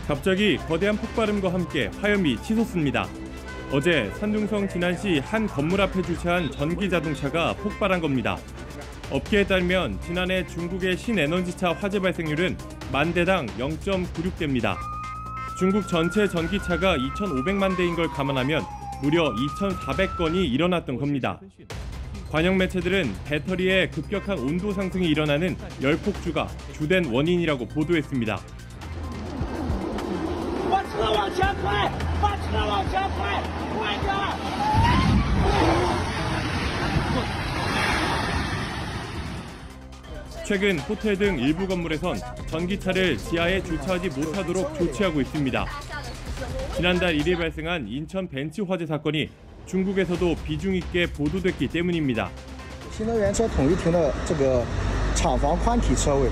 갑자기 거대한 폭발음과 함께 화염이 치솟습니다. 어제 산둥성 진안시 한 건물 앞에 주차한 전기 자동차가 폭발한 겁니다. 업계에 따르면 지난해 중국의 신에너지차 화재 발생률은 만 대당 0.96대입니다. 중국 전체 전기차가 2,500만 대인 걸 감안하면 무려 2,400건이 일어났던 겁니다. 관영 매체들은 배터리의 급격한 온도 상승이 일어나는 열폭주가 주된 원인이라고 보도했습니다. 최근 호텔 등 일부 건물에선 전기차를 지하에 주차하지 못하도록 조치하고 있습니다. 지난달 1일 발생한 인천 벤츠 화재 사건이 중국에서도 비중 있게 보도됐기 때문입니다. 新能源车统一停的这个厂房宽体车位，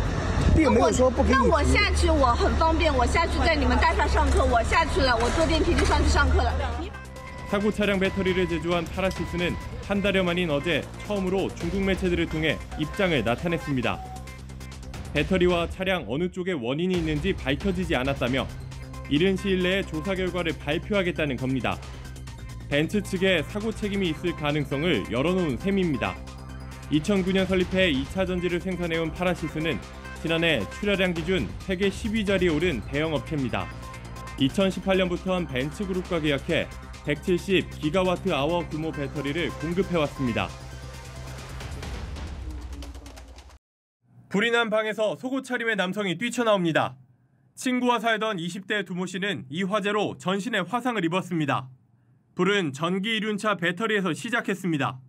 并没有说不可以。那我下去我很方便，我下去在你们大厦上课，我下去了，我坐电梯就上去上课了。 사고 차량 배터리를 제조한 파라시스는 한 달여 만인 어제 처음으로 중국 매체들을 통해 입장을 나타냈습니다. 배터리와 차량 어느 쪽에 원인이 있는지 밝혀지지 않았다며 이른 시일 내에 조사 결과를 발표하겠다는 겁니다. 벤츠 측에 사고 책임이 있을 가능성을 열어놓은 셈입니다. 2009년 설립해 2차 전지를 생산해온 파라시스는 지난해 출하량 기준 세계 10위자리에 오른 대형 업체입니다. 2018년부터는 벤츠 그룹과 계약해 170기가와트-아워 규모 배터리를 공급해왔습니다. 불이 난 방에서 속옷 차림의 남성이 뛰쳐나옵니다. 친구와 살던 20대 두모 씨는 이 화재로 전신에 화상을 입었습니다. 불은 전기 이륜차 배터리에서 시작했습니다.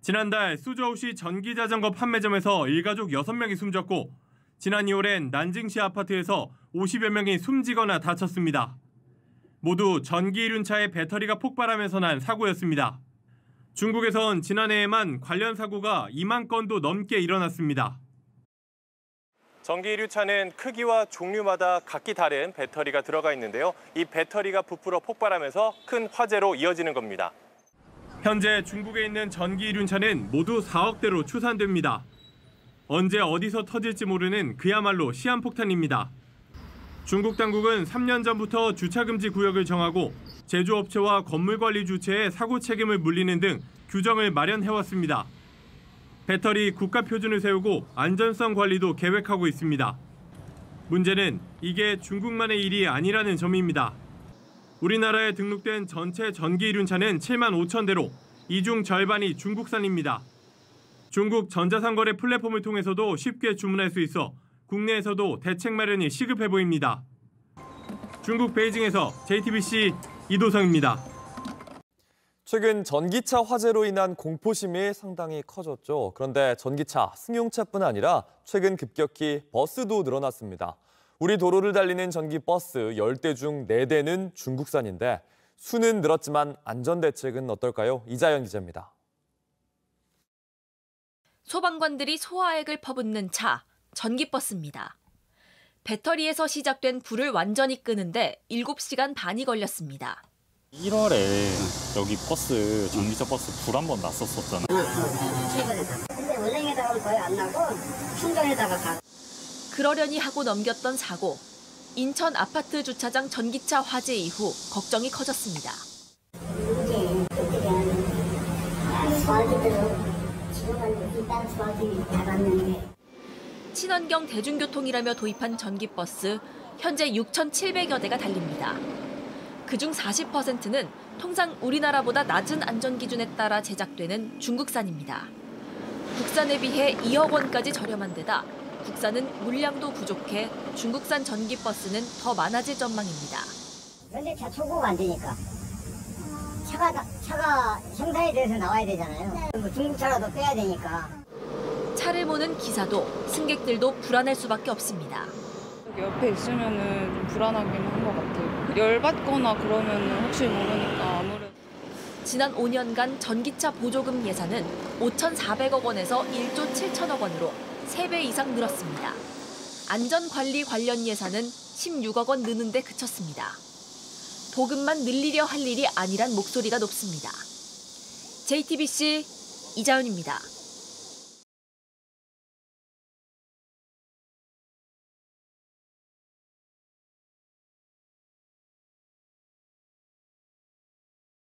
지난달 수저우시 전기자전거 판매점에서 일가족 6명이 숨졌고 지난 2월엔 난징시 아파트에서 50여 명이 숨지거나 다쳤습니다. 모두 전기 이륜차의 배터리가 폭발하면서 난 사고였습니다. 중국에선 지난해에만 관련 사고가 2만 건도 넘게 일어났습니다. 전기 이륜차는 크기와 종류마다 각기 다른 배터리가 들어가 있는데요. 이 배터리가 부풀어 폭발하면서 큰 화재로 이어지는 겁니다. 현재 중국에 있는 전기 이륜차는 모두 4억대로 추산됩니다. 언제 어디서 터질지 모르는 그야말로 시한폭탄입니다. 중국 당국은 3년 전부터 주차금지 구역을 정하고 제조업체와 건물관리 주체에 사고 책임을 물리는 등 규정을 마련해왔습니다. 배터리 국가 표준을 세우고 안전성 관리도 계획하고 있습니다. 문제는 이게 중국만의 일이 아니라는 점입니다. 우리나라에 등록된 전체 전기 이륜차는 7만 5천 대로 이 중 절반이 중국산입니다. 중국 전자상거래 플랫폼을 통해서도 쉽게 주문할 수 있어 국내에서도 대책 마련이 시급해 보입니다. 중국 베이징에서 JTBC 이도성입니다. 최근 전기차 화재로 인한 공포심이 상당히 커졌죠. 그런데 전기차, 승용차뿐 아니라 최근 급격히 버스도 늘어났습니다. 우리 도로를 달리는 전기버스 10대 중 4대는 중국산인데 수는 늘었지만 안전대책은 어떨까요? 이자연 기자입니다. 소방관들이 소화액을 퍼붓는 차, 전기버스입니다. 배터리에서 시작된 불을 완전히 끄는데 7시간 반이 걸렸습니다. 1월에 여기 버스, 전기차 버스 불 한 번 났었잖아요. 근데 원행에다가 거의 안 나고 충전에다가 가. 그러려니 하고 넘겼던 사고. 인천 아파트 주차장 전기차 화재 이후 걱정이 커졌습니다. 친환경 대중교통이라며 도입한 전기버스, 현재 6,700여 대가 달립니다. 그중 40%는 통상 우리나라보다 낮은 안전기준에 따라 제작되는 중국산입니다. 국산에 비해 2억 원까지 저렴한 데다 국산은 물량도 부족해 중국산 전기버스는 더 많아질 전망입니다. 현대차 초보가 안 되니까 차가 생산이 돼서 나와야 되잖아요. 뭐 중국차라도 빼야 되니까. 차를 모는 기사도 승객들도 불안할 수밖에 없습니다. 옆에 있으면은 좀 불안하긴 한 것 같아요. 열받거나 그러면은 혹시 모르니까 아무래도. 지난 5년간 전기차 보조금 예산은 5,400억 원에서 1조 7천억 원으로 3배 이상 늘었습니다. 안전관리 관련 예산은 16억 원 느는 데 그쳤습니다. 보급만 늘리려 할 일이 아니란 목소리가 높습니다. JTBC 이자은입니다.